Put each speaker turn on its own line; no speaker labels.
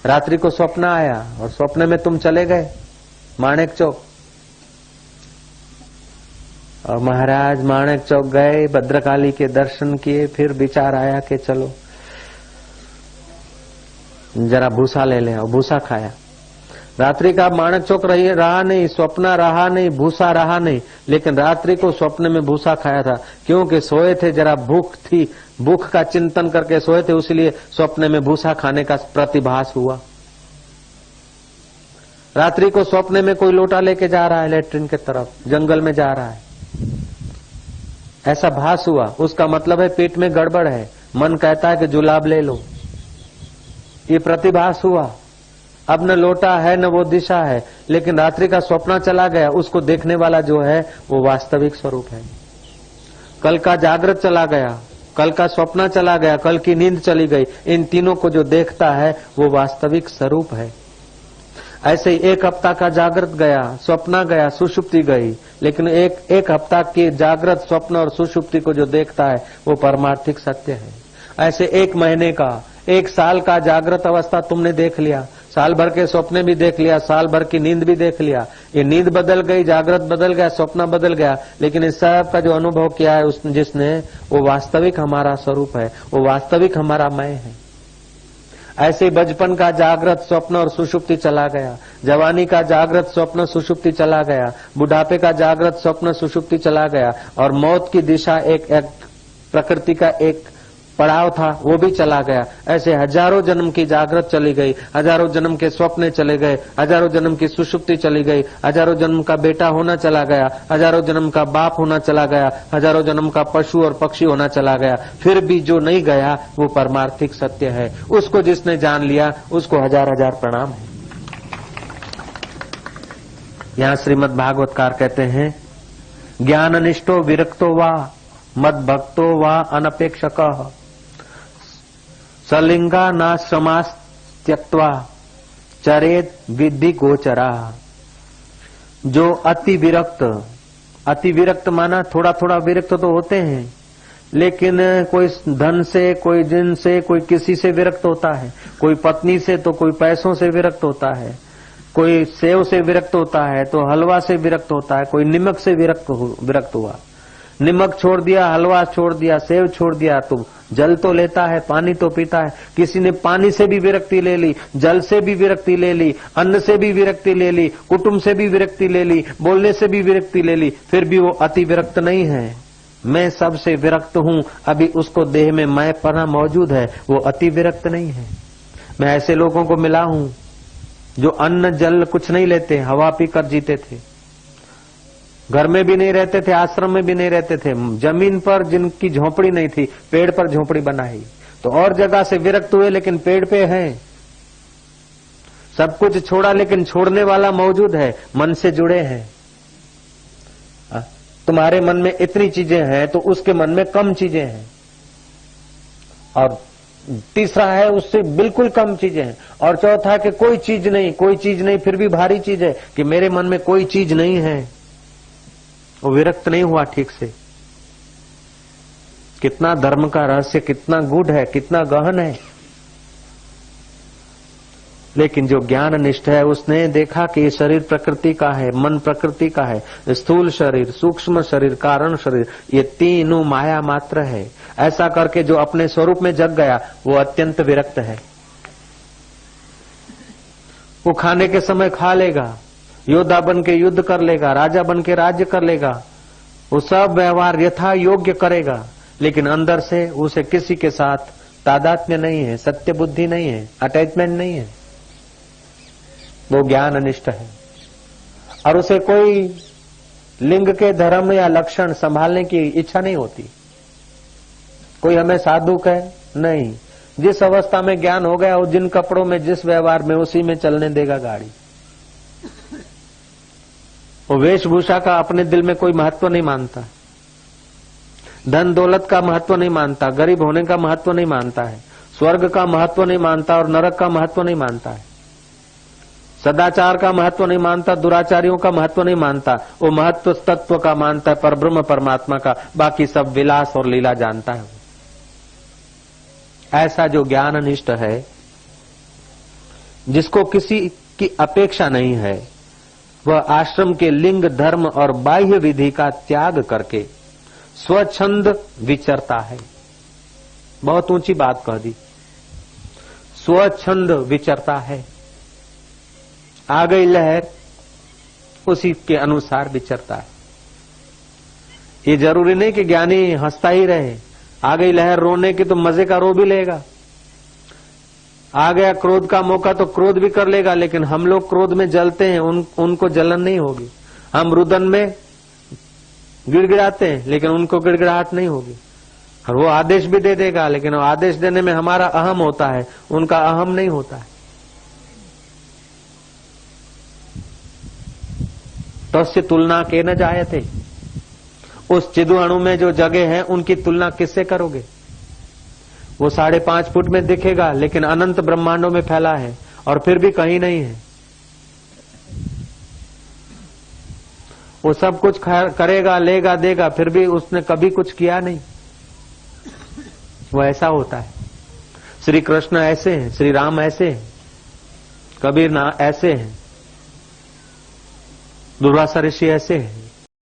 रात्रि को स्वप्न आया और स्वप्न में तुम चले गए माणिक चौक। और महाराज माणिक चौक गए, भद्रकाली के दर्शन किए, फिर विचार आया कि चलो जरा भूसा ले लें, और भूसा खाया। रात्रि का माणिक चौक रहा नहीं, स्वप्न रहा नहीं, भूसा रहा नहीं, लेकिन रात्रि को स्वप्न में भूसा खाया था, क्योंकि सोए थे, जरा भूख थी, भूख का चिंतन करके सोए थे, इसलिए स्वप्न में भूसा खाने का प्रतिभास हुआ। रात्रि को स्वप्न में कोई लोटा लेके जा रहा है लेटरिन के तरफ, जंगल में जा रहा है, ऐसा भास हुआ, उसका मतलब है पेट में गड़बड़ है। मन कहता है कि जुलाब ले लो, ये प्रतिभास हुआ। अब न लोटा है न वो दिशा है, लेकिन रात्रि का स्वप्न चला गया, उसको देखने वाला जो है वो वास्तविक स्वरूप है। कल का जागृत चला गया, कल का स्वप्न चला गया, कल की नींद चली गई, इन तीनों को जो देखता है वो वास्तविक स्वरूप है। ऐसे ही एक हफ्ता का जागृत गया, स्वप्न गया, सुषुप्ति गई, लेकिन एक हफ्ता की जागृत, स्वप्न और सुषुप्ति को जो देखता है वो परमार्थिक सत्य है। ऐसे एक महीने का, एक साल का जागृत अवस्था तुमने देख लिया, साल भर के स्वप्न भी देख लिया, साल भर की नींद भी देख लिया। ये नींद बदल गई, जागृत बदल गया, स्वप्न बदल गया, लेकिन इस सब का जो अनुभव किया है जिसने, वो वास्तविक हमारा स्वरूप है, वो वास्तविक हमारा मैं है। ऐसे बचपन का जागृत, स्वप्न और सुषुप्ति चला गया, जवानी का जागृत, स्वप्न, सुषुप्ति चला गया, बुढ़ापे का जागृत, स्वप्न, सुषुप्ति चला गया, और मौत की दिशा एक प्रकृति का एक पड़ाव था, वो भी चला गया। ऐसे हजारों जन्म की जागृत चली गई, हजारों जन्म के स्वप्न चले गए, हजारों जन्म की सुषुप्ति चली गई, हजारों जन्म का बेटा होना चला गया, हजारों जन्म का बाप होना चला गया, हजारों जन्म का पशु और पक्षी होना चला गया। फिर भी जो नहीं गया वो परमार्थिक सत्य है। उसको जिसने जान लिया उसको हजार हजार प्रणाम है। यहाँ श्रीमद् भागवतकार कहते हैं, ज्ञान निष्ठो विरक्तो वा मद भक्तो वा अनपेक्षक सलिंगा नाश्रमास त्यक्त्वा चरेत विद्धि गोचरा। जो अति विरक्त माना थोड़ा थोड़ा विरक्त तो होते हैं, लेकिन कोई धन से, कोई जिन से, कोई किसी से विरक्त होता है, कोई पत्नी से तो कोई पैसों से विरक्त होता है, कोई सेव से विरक्त होता है तो हलवा से विरक्त होता है, कोई नमक से विरक्त हुआ, नमक छोड़ दिया, हलवा छोड़ दिया, सेव छोड़ दिया, तो जल तो लेता है, पानी तो पीता है। किसी ने पानी से भी विरक्ति ले ली, जल से भी विरक्ति ले ली, अन्न से भी विरक्ति ले ली, कुटुंब से भी विरक्ति ले ली, बोलने से भी विरक्ति ले ली, फिर भी वो अति विरक्त नहीं है। मैं सबसे विरक्त हूं, अभी उसको देह में मैं पना मौजूद है, वो अति विरक्त नहीं है। मैं ऐसे लोगों को मिला हूं जो अन्न जल कुछ नहीं लेते, हवा पीकर जीते थे, घर में भी नहीं रहते थे, आश्रम में भी नहीं रहते थे, जमीन पर जिनकी झोपड़ी नहीं थी, पेड़ पर झोपड़ी बनाई, तो और जगह से विरक्त हुए, लेकिन पेड़ पे हैं। सब कुछ छोड़ा, लेकिन छोड़ने वाला मौजूद है, मन से जुड़े हैं। तुम्हारे मन में इतनी चीजें हैं तो उसके मन में कम चीजें हैं, और तीसरा है उससे बिल्कुल कम चीजें हैं, और चौथा है कि कोई चीज नहीं, फिर भी भारी चीज है कि मेरे मन में कोई चीज नहीं है। वो विरक्त नहीं हुआ ठीक से। कितना धर्म का रहस्य कितना गूढ़ है, कितना गहन है। लेकिन जो ज्ञान निष्ठ है उसने देखा कि ये शरीर प्रकृति का है, मन प्रकृति का है, स्थूल शरीर, सूक्ष्म शरीर, कारण शरीर, ये तीनों माया मात्र है। ऐसा करके जो अपने स्वरूप में जग गया वो अत्यंत विरक्त है। वो खाने के समय खा लेगा, योद्धा बन के युद्ध कर लेगा, राजा बन के राज्य कर लेगा, वो सब व्यवहार यथा योग्य करेगा, लेकिन अंदर से उसे किसी के साथ तादात्म्य नहीं है, सत्य बुद्धि नहीं है, अटैचमेंट नहीं है। वो ज्ञान अनिष्ट है, और उसे कोई लिंग के धर्म या लक्षण संभालने की इच्छा नहीं होती। कोई हमें साधु कहे नहीं, जिस अवस्था में ज्ञान हो गया, वो जिन कपड़ों में, जिस व्यवहार में, उसी में चलने देगा गाड़ी। वो वेशभूषा का अपने दिल में कोई महत्व नहीं मानता, धन दौलत का महत्व नहीं मानता, गरीब होने का महत्व नहीं मानता है, स्वर्ग का महत्व नहीं मानता और नरक का महत्व नहीं मानता है, सदाचार का महत्व नहीं मानता, दुराचारियों का महत्व नहीं मानता। वो महत्व तत्व का मानता है, परब्रह्म परमात्मा का, बाकी सब विलास और लीला जानता है। ऐसा जो ज्ञाननिष्ठ है, जिसको किसी की अपेक्षा नहीं है, वह आश्रम के लिंग, धर्म और बाह्य विधि का त्याग करके स्वच्छंद विचरता है। बहुत ऊंची बात कह दी, स्वच्छंद विचरता है। आ गई लहर, उसी के अनुसार विचरता है। ये जरूरी नहीं कि ज्ञानी हंसता ही रहे। आ गई लहर रोने की तो मजे का रो भी लेगा, आ गया क्रोध का मौका तो क्रोध भी कर लेगा, लेकिन हम लोग क्रोध में जलते हैं, उनको जलन नहीं होगी। हम रुदन में गिड़गिड़ाते हैं, लेकिन उनको गिड़गिड़ाहट नहीं होगी। और वो आदेश भी दे देगा, लेकिन वो आदेश देने में हमारा अहम होता है, उनका अहम नहीं होता है। तो उससे तुलना के न जायते, उस चिदु अणु में जो जगह है उनकी तुलना किससे करोगे? वो 5.5 फुट में दिखेगा, लेकिन अनंत ब्रह्मांडों में फैला है और फिर भी कहीं नहीं है। वो सब कुछ करेगा, लेगा, देगा, फिर भी उसने कभी कुछ किया नहीं। वो ऐसा होता है। श्री कृष्ण ऐसे हैं, श्री राम ऐसे हैं, कबीर ना ऐसे हैं, दुर्वासा ऋषि ऐसे हैं।